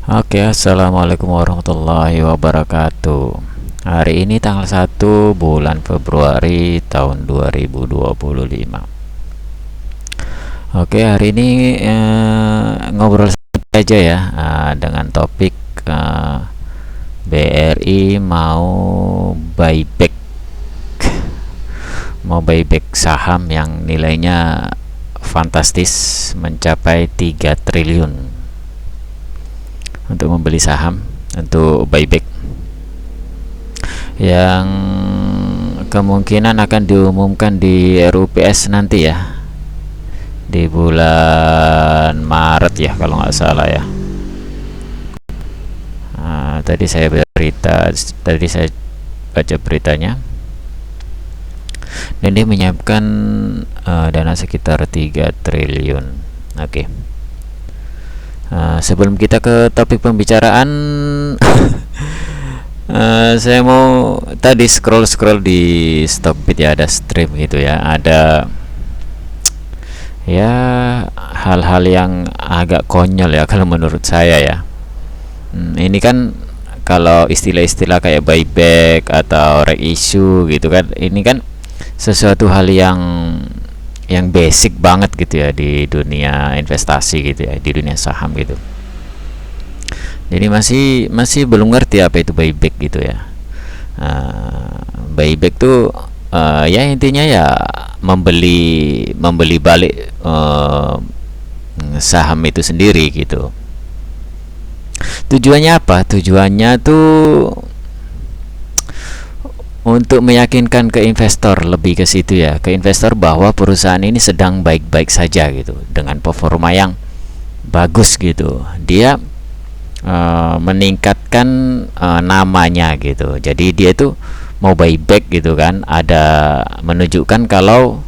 Oke, assalamualaikum warahmatullahi wabarakatuh. Hari ini tanggal 1 bulan Februari tahun 2025. Oke, hari ini ngobrol aja ya, dengan topik BRI buyback mau buyback saham yang nilainya fantastis mencapai 3 triliun untuk membeli saham untuk buyback yang kemungkinan akan diumumkan di RUPS nanti ya, di bulan Maret ya kalau nggak salah ya. Tadi saya baca beritanya, dan dia menyiapkan dana sekitar 3 triliun. Oke. Sebelum kita ke topik pembicaraan, saya mau tadi scroll di Stockbit ya, ada stream gitu ya, ada ya hal-hal yang agak konyol ya kalau menurut saya ya. Ini kan kalau istilah-istilah kayak buyback atau reissue gitu kan, ini kan sesuatu hal yang basic banget gitu ya di dunia investasi gitu ya, di dunia saham gitu. Jadi masih belum ngerti apa itu buyback gitu ya. Buyback tuh ya intinya ya membeli balik saham itu sendiri gitu. Tujuannya apa? Tujuannya tuh untuk meyakinkan ke investor, lebih ke situ ya, ke investor bahwa perusahaan ini sedang baik-baik saja gitu, dengan performa yang bagus gitu. Dia meningkatkan namanya gitu. Jadi dia tuh mau buyback gitu kan, ada menunjukkan kalau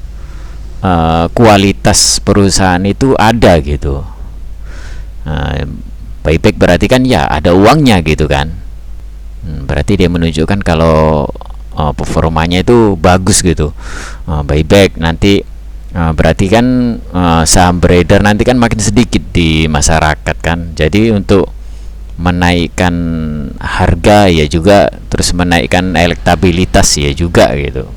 kualitas perusahaan itu ada gitu. Buyback berarti kan ya ada uangnya gitu kan. Berarti dia menunjukkan kalau performanya itu bagus gitu. Buyback nanti berarti kan saham beredar nanti kan makin sedikit di masyarakat kan. Jadi untuk menaikkan harga ya juga, terus menaikkan elektabilitas ya juga gitu.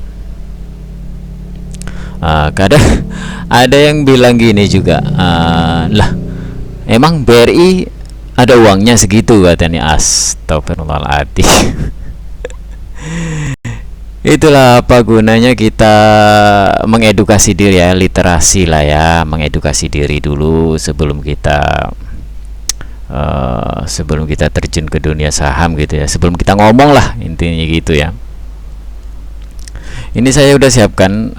Kadang ada yang bilang gini juga, lah emang BRI ada uangnya segitu katanya. Astagfirullahaladzim. Itulah apa gunanya kita mengedukasi diri ya, literasi lah ya, mengedukasi diri dulu sebelum kita terjun ke dunia saham gitu ya, sebelum kita ngomong lah intinya gitu ya. Ini saya udah siapkan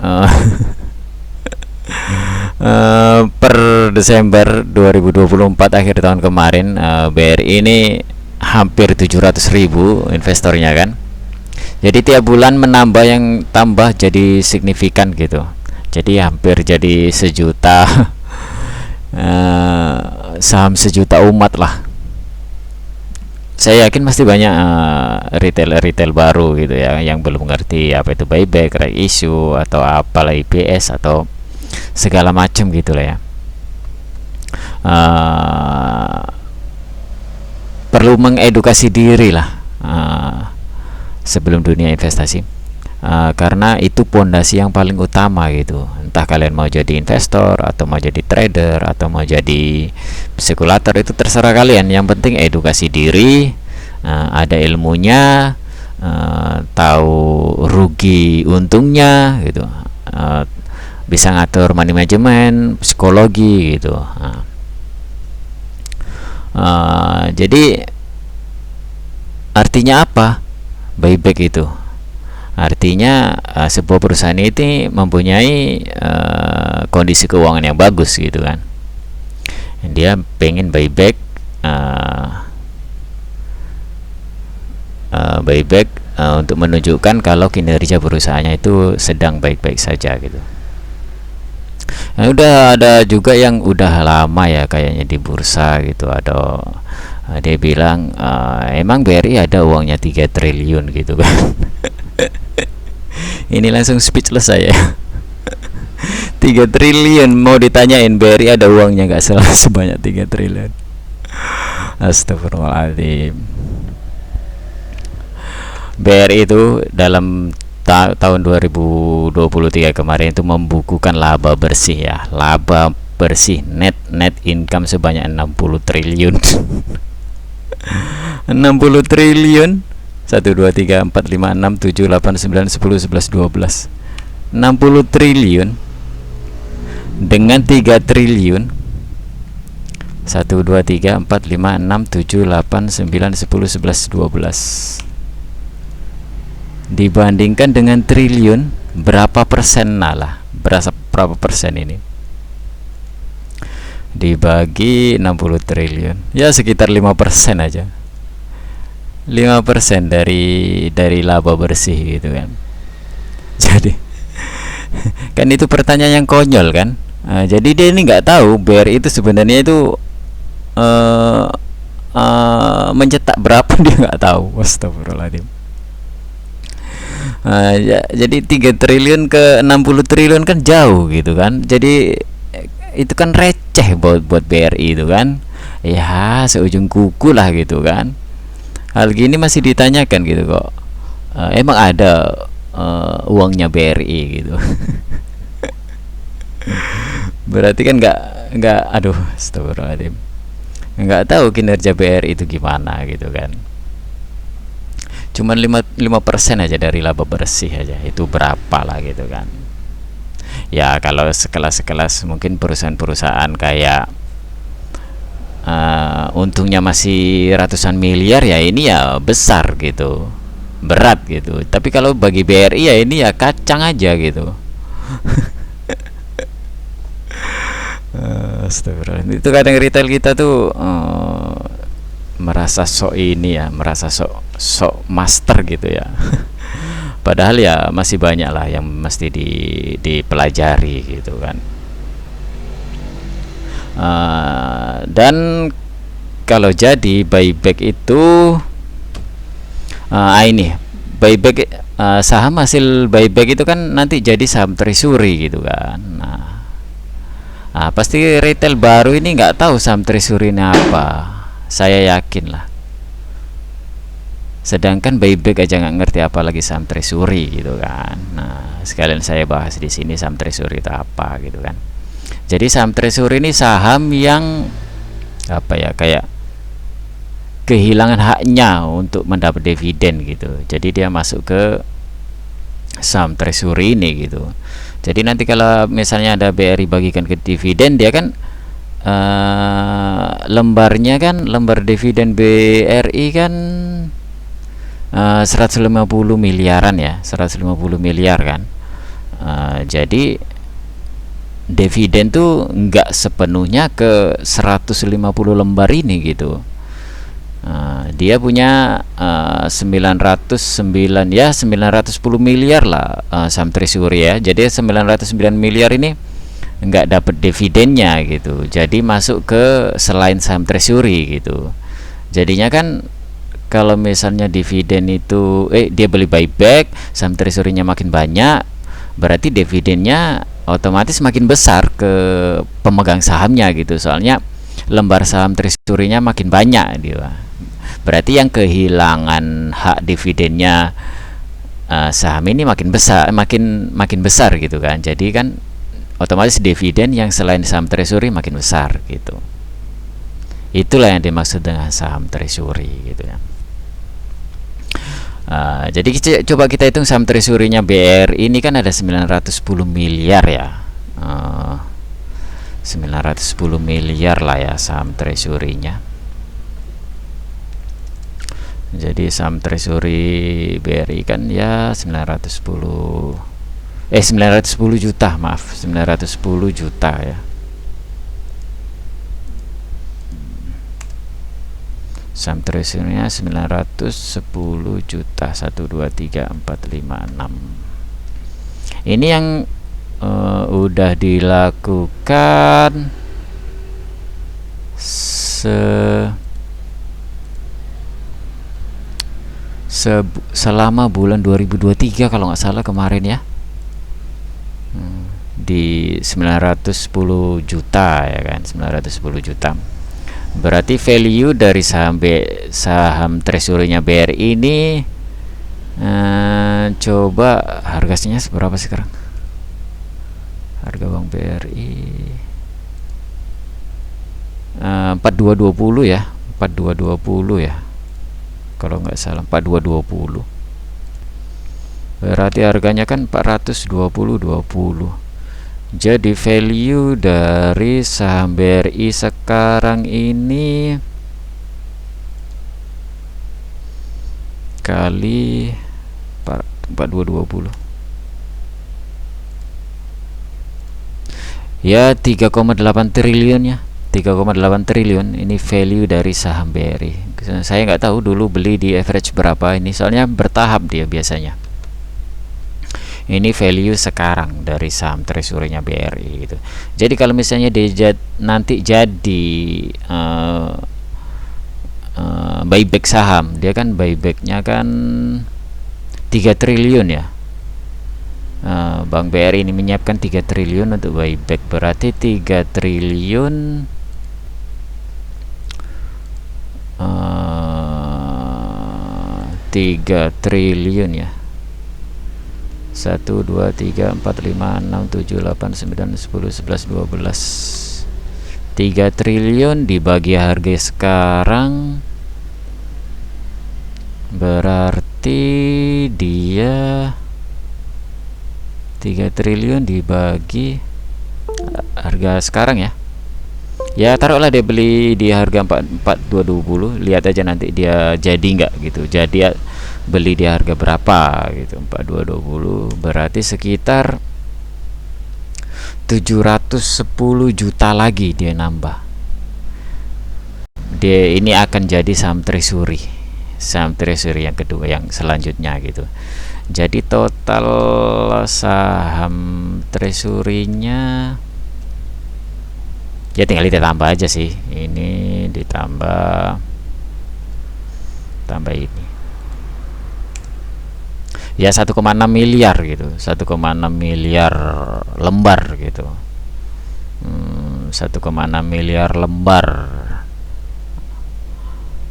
per Desember 2024 akhir tahun kemarin, BRI ini hampir 700.000 investornya kan. Jadi tiap bulan menambah, yang tambah jadi signifikan gitu. Jadi hampir jadi sejuta saham sejuta umat lah. Saya yakin pasti banyak retail baru gitu ya yang belum ngerti apa itu buyback, reissue atau apalah IPS atau segala macam gitulah ya. Perlu mengedukasi diri lah sebelum dunia investasi, karena itu pondasi yang paling utama gitu. Entah kalian mau jadi investor atau mau jadi trader atau mau jadi spekulator, itu terserah kalian. Yang penting edukasi diri, ada ilmunya, tahu rugi untungnya gitu, bisa ngatur money management, psikologi gitu. Jadi artinya apa buyback itu? Artinya sebuah perusahaan ini mempunyai kondisi keuangan yang bagus gitu kan. Dia pengen buyback untuk menunjukkan kalau kinerja perusahaannya itu sedang baik-baik saja gitu. Nah, udah ada juga yang udah lama ya kayaknya di bursa gitu, ada dia bilang emang BRI ada uangnya 3 triliun gitu kan. Ini langsung speechless saya. 3 triliun mau ditanyain BRI ada uangnya nggak sebanyak 3 triliun. Astagfirullahaladzim. BRI itu dalam tahun 2023 kemarin itu membukukan laba bersih ya, laba bersih net income sebanyak 60 triliun. 60 triliun. 1 2 3 4 5 6 7 8 9 10 11 12 60 triliun dengan 3 triliun 1 2 3 4 5 6 7 8 9 10 11 12 dibandingkan dengan triliun, berapa persen lah, berapa persen ini dibagi 60 triliun, ya sekitar 5% aja, 5% dari laba bersih gitu kan. Jadi kan itu pertanyaan yang konyol kan. Jadi dia ini nggak tahu BRI itu sebenarnya itu mencetak berapa, dia nggak tahu. Astagfirullahaladzim. Jadi 3 triliun ke 60 triliun kan jauh gitu kan. Jadi itu kan receh buat BRI itu kan, ya seujung kuku lah gitu kan. Hal gini masih ditanyakan gitu kok. Emang ada uangnya BRI gitu. Berarti kan nggak aduh, astagfirullahaladzim, nggak tahu kinerja BRI itu gimana gitu kan. Cuman 5% aja dari laba bersih aja, itu berapa lah gitu kan. Ya kalau sekelas mungkin perusahaan-perusahaan kayak untungnya masih ratusan miliar, ya ini ya besar gitu, berat gitu. Tapi kalau bagi BRI ya ini ya kacang aja gitu. Astagfirullah. Itu kadang retail kita tuh merasa sok ini ya, merasa sok master gitu ya. Padahal ya masih banyak lah yang mesti dipelajari gitu kan. Dan kalau jadi buyback itu ini buyback, saham hasil buyback itu kan nanti jadi saham treasury gitu kan. Pasti retail baru ini nggak tahu saham treasury ini apa, saya yakin lah. Sedangkan buyback aja nggak ngerti, apalagi saham treasury gitu kan. Nah, sekalian saya bahas di sini saham treasury itu apa gitu kan. Jadi saham treasury ini saham yang apa ya, kayak kehilangan haknya untuk mendapat dividen gitu. Jadi dia masuk ke saham treasury ini gitu. Jadi nanti kalau misalnya ada BRI bagikan ke dividen, dia kan lembarnya kan, lembar dividen BRI kan 150 miliaran ya, 150 miliar kan. Jadi dividen tuh nggak sepenuhnya ke 150 lembar ini gitu. Dia punya 909 ya 910 miliar lah saham treasury ya. Jadi 909 miliar ini nggak dapat dividennya gitu. Jadi masuk ke selain saham treasury gitu. Jadinya kan kalau misalnya dividen itu dia beli buyback, saham treasury-nya makin banyak, berarti dividennya otomatis makin besar ke pemegang sahamnya gitu. Soalnya lembar saham treasury-nya makin banyak dia. Berarti yang kehilangan hak dividennya saham ini makin besar, makin besar gitu kan. Jadi kan otomatis dividen yang selain saham treasury makin besar gitu. Itulah yang dimaksud dengan saham treasury gitu ya. Jadi coba kita hitung saham treasury-nya BRI ini kan ada 910 miliar ya. 910 miliar lah ya saham treasury-nya. Jadi saham treasury BRI kan ya 910 juta, maaf, 910 juta ya. Saham treasury-nya 910 juta. 1 2 3 4 5 6. Ini yang udah dilakukan selama bulan 2023 kalau nggak salah kemarin ya, di 910 juta ya kan, 910 juta. Berarti value dari saham treasury-nya BRI ini, coba harganya seberapa sekarang? Harga uang BRI 4220 ya, 4220 ya, kalau nggak salah 4220. Berarti harganya kan 420,20. Jadi value dari saham BRI sekarang ini kali 4220 ya 3,8 triliun ya, 3,8 triliun ini value dari saham BRI. Saya nggak tahu dulu beli di average berapa ini, soalnya bertahap dia biasanya. Ini value sekarang dari saham treasury-nya BRI gitu. Jadi kalau misalnya dia nanti jadi buyback saham, dia kan buybacknya kan 3 triliun ya. Bank BRI ini menyiapkan 3 triliun untuk buyback, berarti 3 triliun 3 triliun ya, 1, 2, 3, 4, 5, 6, 7, 8, 9, 10, 11, 12. 3 triliun dibagi harga sekarang berarti dia 3 triliun dibagi harga sekarang ya. Ya taruhlah dia beli di harga 4220, lihat aja nanti dia jadi nggak gitu. Jadi beli di harga berapa gitu, 4220 berarti sekitar 710 juta lagi dia nambah. Dia ini akan jadi saham treasury yang kedua, yang selanjutnya gitu. Jadi total saham treasury-nya ya tinggal ditambah aja sih, ini ditambah ini ya 1,6 miliar gitu, 1,6 miliar lembar gitu, 1,6 miliar lembar.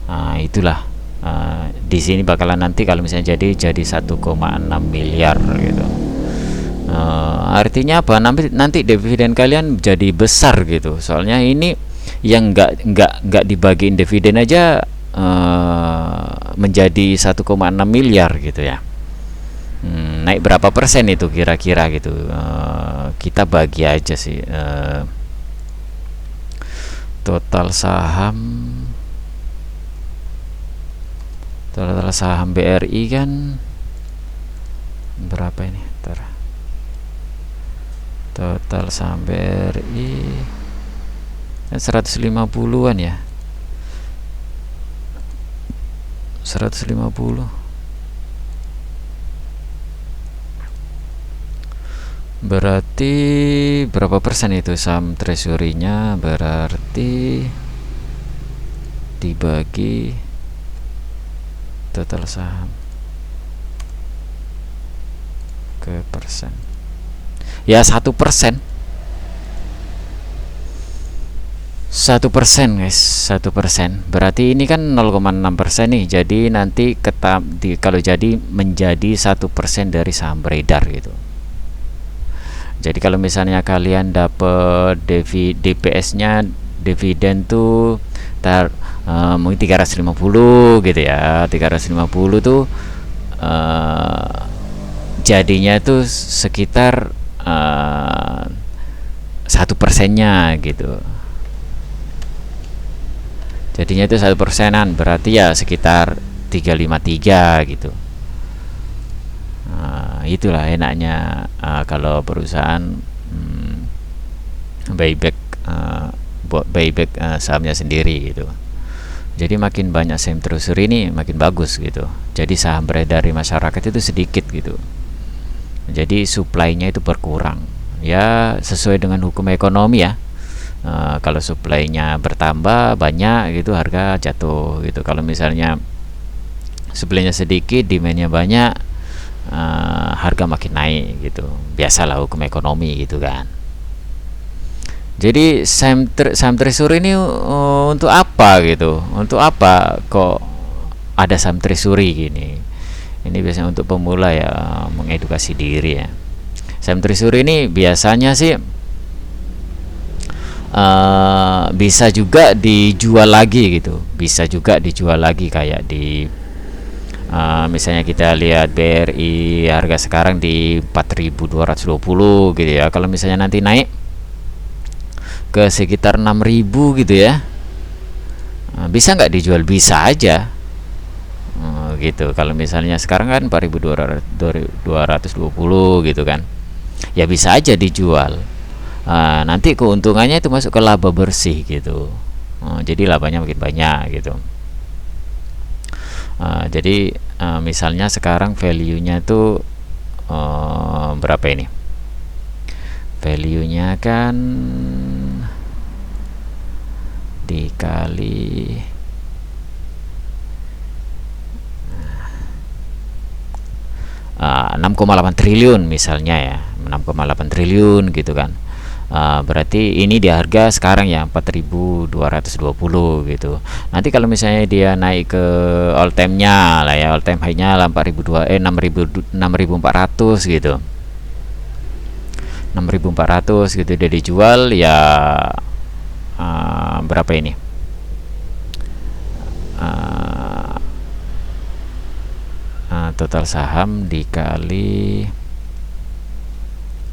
Nah itulah, di sini bakalan nanti kalau misalnya jadi 1,6 miliar gitu. Artinya apa? Nanti dividen kalian jadi besar gitu, soalnya ini yang nggak dibagiin dividen aja menjadi 1,6 miliar gitu ya. Naik berapa persen itu kira-kira gitu, kita bagi aja sih, total saham BRI kan berapa ini, total saham BRI 150-an ya, 150. Berarti berapa persen itu saham treasury-nya, berarti dibagi total saham ke persen ya 1%, 1% guys, 1%. Berarti ini kan 0,6% nih, jadi nanti kalau jadi menjadi 1% dari saham beredar gitu. Jadi kalau misalnya kalian dapat DPS-nya dividen tuh mungkin 350 gitu ya, 350 tuh jadinya tuh sekitar 1%-nya gitu. Jadinya itu 1%-an, berarti ya sekitar 353 gitu. Itulah enaknya kalau perusahaan buyback sahamnya sendiri gitu. Jadi makin banyak saham treasury ini makin bagus gitu. Jadi saham beredar di masyarakat itu sedikit gitu. Jadi supply-nya itu berkurang. Ya sesuai dengan hukum ekonomi ya. Kalau supply-nya bertambah banyak gitu, harga jatuh gitu. Kalau misalnya supply-nya sedikit, demand-nya banyak, harga makin naik gitu. Biasalah hukum ekonomi gitu kan. Jadi saham treasury ini untuk apa gitu? Untuk apa kok ada saham treasury gini? Ini biasanya untuk pemula ya, mengedukasi diri ya. Saham treasury ini biasanya sih bisa juga dijual lagi gitu, bisa juga dijual lagi kayak di misalnya kita lihat BRI harga sekarang di 4.220 gitu ya. Kalau misalnya nanti naik ke sekitar 6.000 gitu ya, bisa nggak dijual? Bisa aja. Gitu. Kalau misalnya sekarang kan 4.220 gitu kan, ya bisa aja dijual. Nanti keuntungannya itu masuk ke laba bersih gitu. Jadi labanya makin banyak gitu. Jadi misalnya sekarang value-nya itu berapa ini? Value-nya kan dikali 6,8 triliun misalnya ya, 6,8 triliun gitu kan. Berarti ini di harga sekarang ya 4.220 gitu. Nanti kalau misalnya dia naik ke all time-nya lah ya, all time high-nya lah 6.400 gitu. 6.400 gitu dia dijual ya berapa ini? Total saham dikali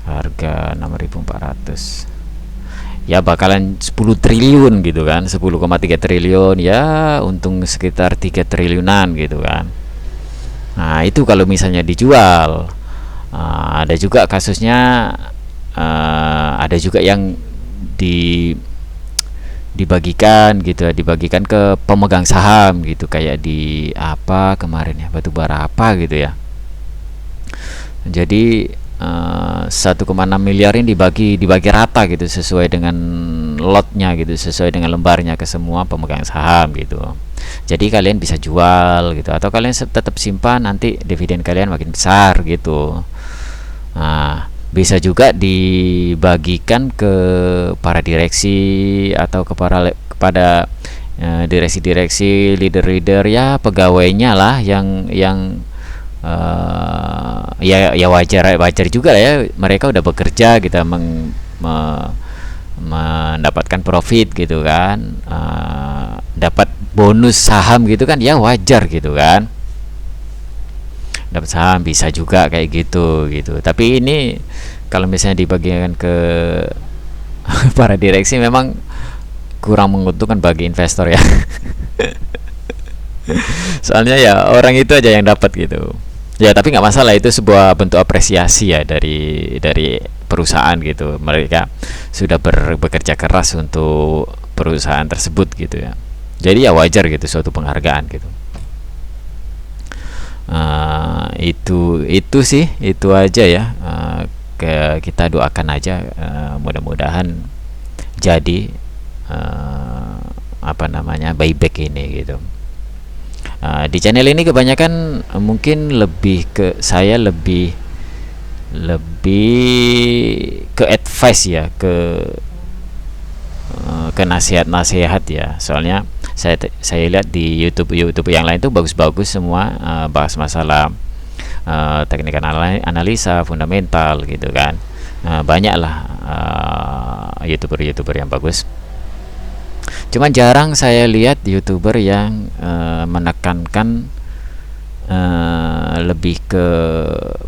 harga 6.400 ya bakalan 10 triliun gitu kan, 10,3 triliun ya, untung sekitar 3 triliunan gitu kan. Nah itu kalau misalnya dijual. Ada juga kasusnya, ada juga yang dibagikan gitu ya, dibagikan ke pemegang saham gitu, kayak di apa kemarin ya, batubara apa gitu ya. Jadi 1,6 miliar ini dibagi rata gitu, sesuai dengan lotnya gitu, sesuai dengan lembarnya ke semua pemegang saham gitu. Jadi kalian bisa jual gitu, atau kalian tetap simpan, nanti dividen kalian makin besar gitu. Nah bisa juga dibagikan ke para direksi atau kepada direksi-direksi, leader-leader ya, pegawainya lah yang ya wajar juga ya, mereka udah bekerja gitu, mendapatkan profit gitu kan, dapat bonus saham gitu kan, ya wajar gitu kan, dapat saham bisa juga kayak gitu. Tapi ini kalau misalnya dibagikan ke para direksi memang kurang menguntungkan bagi investor ya. Soalnya ya orang itu aja yang dapat gitu ya, tapi nggak masalah, itu sebuah bentuk apresiasi ya dari perusahaan gitu, mereka sudah bekerja keras untuk perusahaan tersebut gitu ya. Jadi ya wajar gitu, suatu penghargaan gitu. Itu sih, itu aja ya. Kita doakan aja, mudah-mudahan jadi apa namanya, buyback ini gitu. Di channel ini kebanyakan mungkin lebih ke saya lebih ke advice ya, ke nasihat-nasihat ya. Soalnya saya lihat di YouTube yang lain tuh bagus-bagus semua, bahas masalah teknik analisa fundamental gitu kan. Banyak lah YouTuber yang bagus. Cuman jarang saya lihat YouTuber yang menekankan lebih ke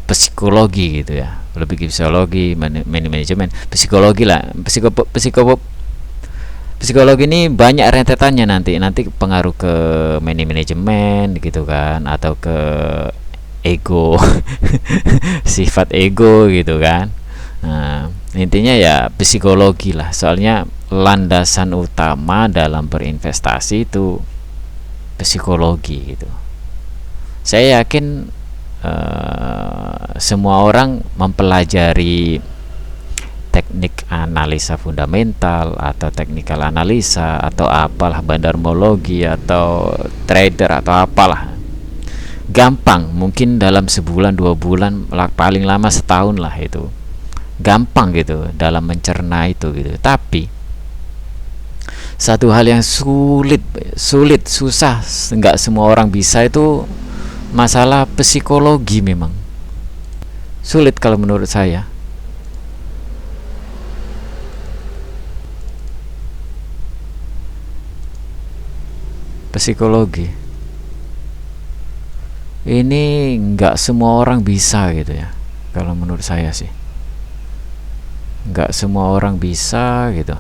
psikologi gitu ya, lebih ke psikologi, manajemen, psikologi lah, psikologi ini banyak rentetannya, nanti pengaruh ke manajemen gitu kan, atau ke ego, sifat ego gitu kan. Nah, intinya ya psikologi lah, soalnya landasan utama dalam berinvestasi itu psikologi gitu. Saya yakin semua orang mempelajari teknik analisa fundamental atau teknikal analisa atau apalah, bandarmologi atau trader atau apalah, gampang, mungkin dalam sebulan 2 bulan, paling lama setahun lah, itu gampang gitu dalam mencerna itu gitu. Tapi Satu hal yang sulit, susah, nggak semua orang bisa, itu masalah psikologi. Memang sulit kalau menurut saya. Psikologi ini nggak semua orang bisa gitu ya, kalau menurut saya sih nggak semua orang bisa gitu.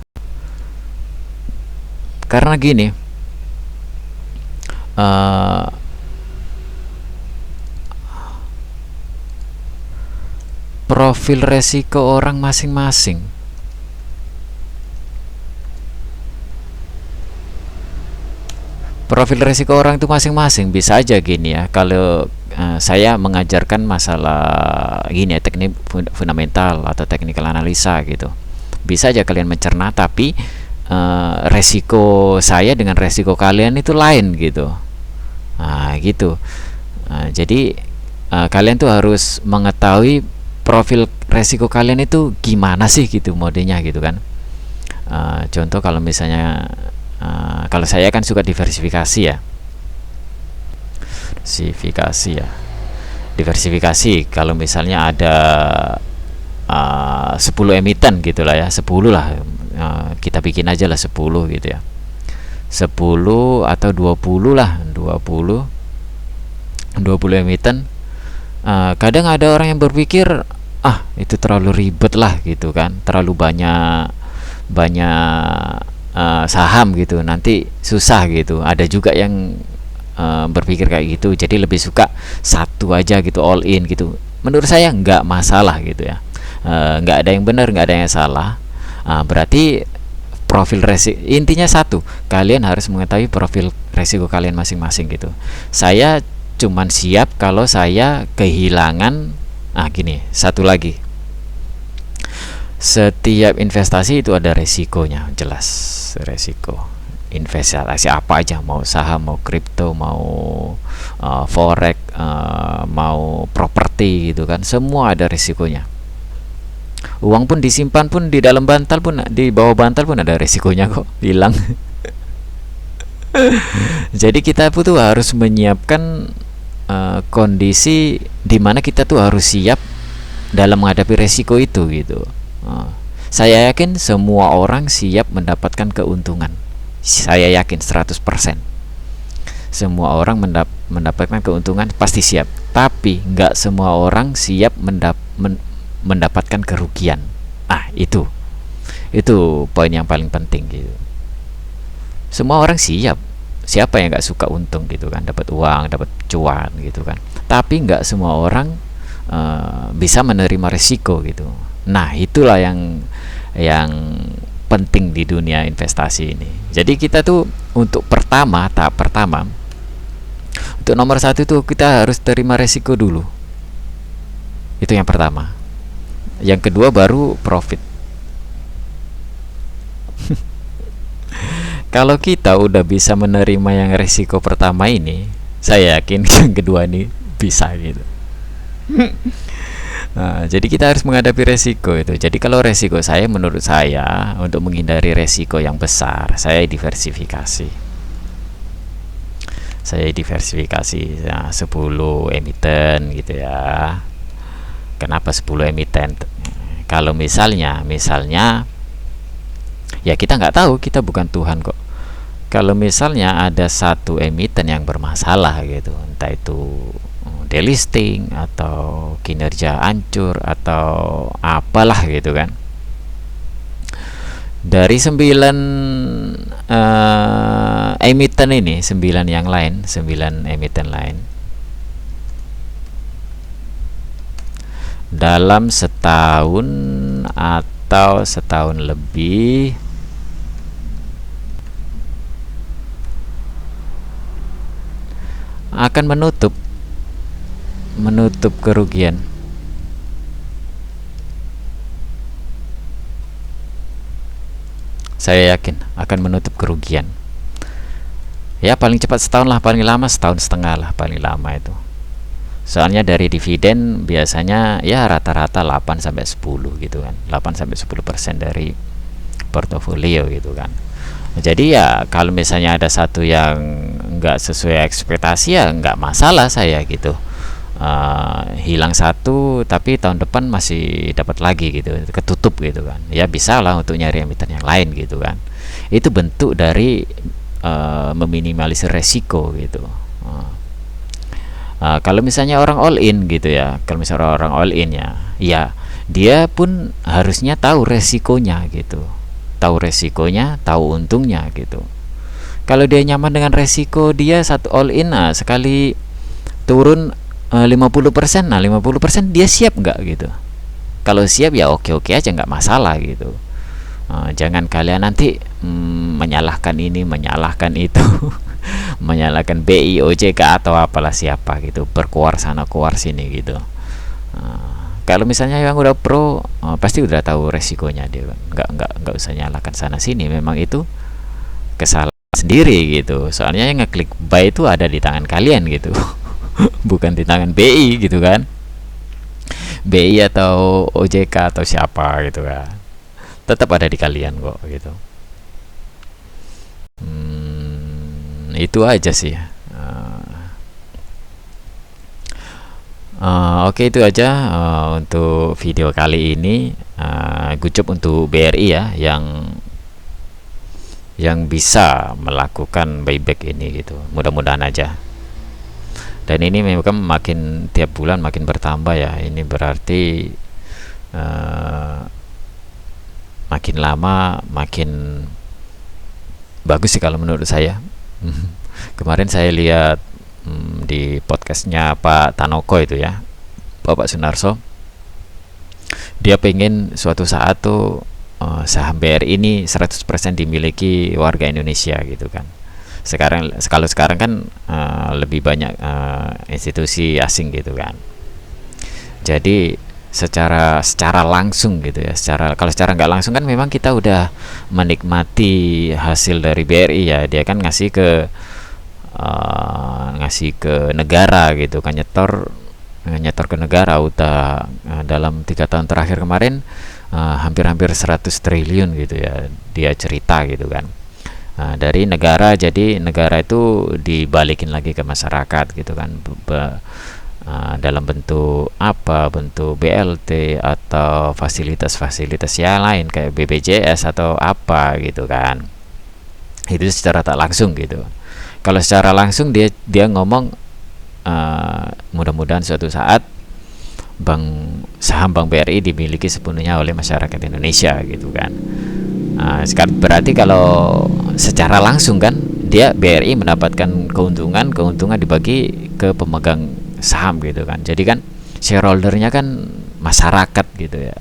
Karena gini, eh, profil resiko orang masing-masing. Profil resiko orang itu masing-masing. Bisa aja gini ya, kalau saya mengajarkan masalah gini ya, teknik fundamental atau technical analisa gitu, bisa aja kalian mencerna, tapi resiko saya dengan resiko kalian itu lain gitu. Nah gitu. Jadi kalian tuh harus mengetahui profil resiko kalian itu gimana sih gitu, modenya gitu kan. Contoh kalau misalnya kalau saya kan suka diversifikasi ya. Diversifikasi kalau misalnya ada 10 emiten gitulah ya, 10 lah, kita bikin aja lah 10 gitu ya, 10 atau 20 lah, 20 emiten. Kadang ada orang yang berpikir, itu terlalu ribet lah gitu kan, terlalu banyak saham gitu, nanti susah gitu. Ada juga yang berpikir kayak gitu, jadi lebih suka satu aja gitu, all in gitu. Menurut saya nggak masalah gitu ya, nggak ada yang benar, nggak ada yang salah. Berarti profil resiko, intinya satu, kalian harus mengetahui profil resiko kalian masing-masing gitu. Saya cuman siap kalau saya kehilangan. Gini, satu lagi, setiap investasi itu ada resikonya, jelas. Resiko investasi apa aja, mau saham, mau kripto, mau forex, mau properti gitu kan, semua ada resikonya. Uang pun disimpan pun di dalam bantal pun, di bawah bantal pun ada resikonya kok, hilang. Jadi kita tuh harus menyiapkan kondisi di mana kita tuh harus siap dalam menghadapi resiko itu gitu. Saya yakin semua orang siap mendapatkan keuntungan. Saya yakin 100%. Semua orang mendapatkan keuntungan pasti siap. Tapi nggak semua orang siap mendapatkan kerugian. Itu poin yang paling penting gitu. Semua orang siap. Siapa yang nggak suka untung gitu kan, dapat uang, dapat cuan gitu kan. Tapi nggak semua orang bisa menerima risiko gitu. Nah itulah yang penting di dunia investasi ini. Jadi kita tuh untuk tahap pertama, untuk nomor satu tuh kita harus terima risiko dulu. Itu yang pertama. Yang kedua baru profit. Kalau kita udah bisa menerima yang risiko pertama ini, saya yakin yang kedua ini bisa gitu. Jadi kita harus menghadapi resiko itu. Jadi kalau resiko saya, menurut saya, untuk menghindari resiko yang besar, saya diversifikasi. 10 emiten gitu ya. Kenapa 10 emiten? Kalau misalnya ya kita nggak tahu, kita bukan Tuhan kok. Kalau misalnya ada satu emiten yang bermasalah gitu, entah itu delisting atau kinerja hancur atau apalah gitu kan, dari 9 emiten ini, 9 emiten lain dalam setahun atau setahun lebih akan menutup kerugian. Saya yakin akan menutup kerugian. Ya paling cepat setahun lah, paling lama setahun setengah lah paling lama itu. Soalnya dari dividen biasanya ya rata-rata 8-10 gitu kan. 8-10% dari portofolio gitu kan. Jadi ya kalau misalnya ada satu yang nggak sesuai ekspektasi ya nggak masalah saya gitu. Hilang satu tapi tahun depan masih dapat lagi gitu, ketutup gitu kan, ya bisa lah untuk nyari emiten yang lain gitu kan. Itu bentuk dari meminimalisir resiko gitu. Kalau misalnya orang all in gitu ya, kalau misalnya orang all in ya, ya dia pun harusnya tahu resikonya gitu, tahu resikonya, tahu untungnya gitu. Kalau dia nyaman dengan resiko, dia satu all in, nah sekali turun 50%, nah 50% dia siap nggak gitu. Kalau siap ya oke-oke aja, nggak masalah gitu. Jangan kalian nanti menyalahkan ini, menyalahkan itu, menyalahkan BI, OJK atau apalah siapa gitu, berkuar sana kuar sini gitu. Kalau misalnya yang udah pro, pasti udah tahu resikonya dia, nggak usah nyalahkan sana sini. Memang itu kesalahan sendiri gitu. Soalnya yang ngeklik buy itu ada di tangan kalian gitu. Bukan di tangan BI gitu kan, BI atau OJK atau siapa gitu kan, tetap ada di kalian kok gitu. Itu aja sih. Oke, itu aja untuk video kali ini. Good job untuk BRI ya, yang bisa melakukan buyback ini gitu. Mudah-mudahan aja. Dan ini memang makin tiap bulan makin bertambah ya. Ini berarti makin lama makin bagus sih kalau menurut saya. Kemarin saya lihat di podcastnya Pak Tanoko itu ya, Bapak Sunarso, dia pengen suatu saat tuh saham BRI ini 100% dimiliki warga Indonesia gitu kan. Kalau sekarang kan lebih banyak institusi asing gitu kan. Jadi secara langsung gitu ya, kalau secara nggak langsung kan memang kita udah menikmati hasil dari BRI ya. Dia kan ngasih ke negara gitu kan, nyetor ke negara. Udah dalam 3 tahun terakhir kemarin hampir 100 triliun gitu ya, dia cerita gitu kan. Dari negara, jadi negara itu dibalikin lagi ke masyarakat gitu kan, dalam bentuk bentuk BLT atau fasilitas-fasilitas yang lain kayak BPJS atau apa gitu kan. Itu secara tak langsung gitu. Kalau secara langsung dia ngomong mudah-mudahan suatu saat saham Bank BRI dimiliki sepenuhnya oleh masyarakat Indonesia gitu kan. Sekarang berarti kalau secara langsung kan dia BRI mendapatkan keuntungan dibagi ke pemegang saham gitu kan. Jadi kan shareholdernya kan masyarakat gitu ya.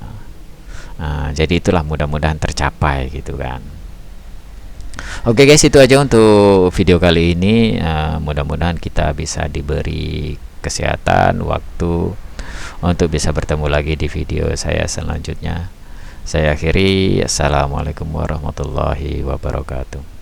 Jadi itulah mudah-mudahan tercapai gitu kan. Oke guys, itu aja untuk video kali ini. Mudah-mudahan kita bisa diberi kesehatan, waktu untuk bisa bertemu lagi di video saya selanjutnya. Saya akhiri, assalamualaikum warahmatullahi wabarakatuh.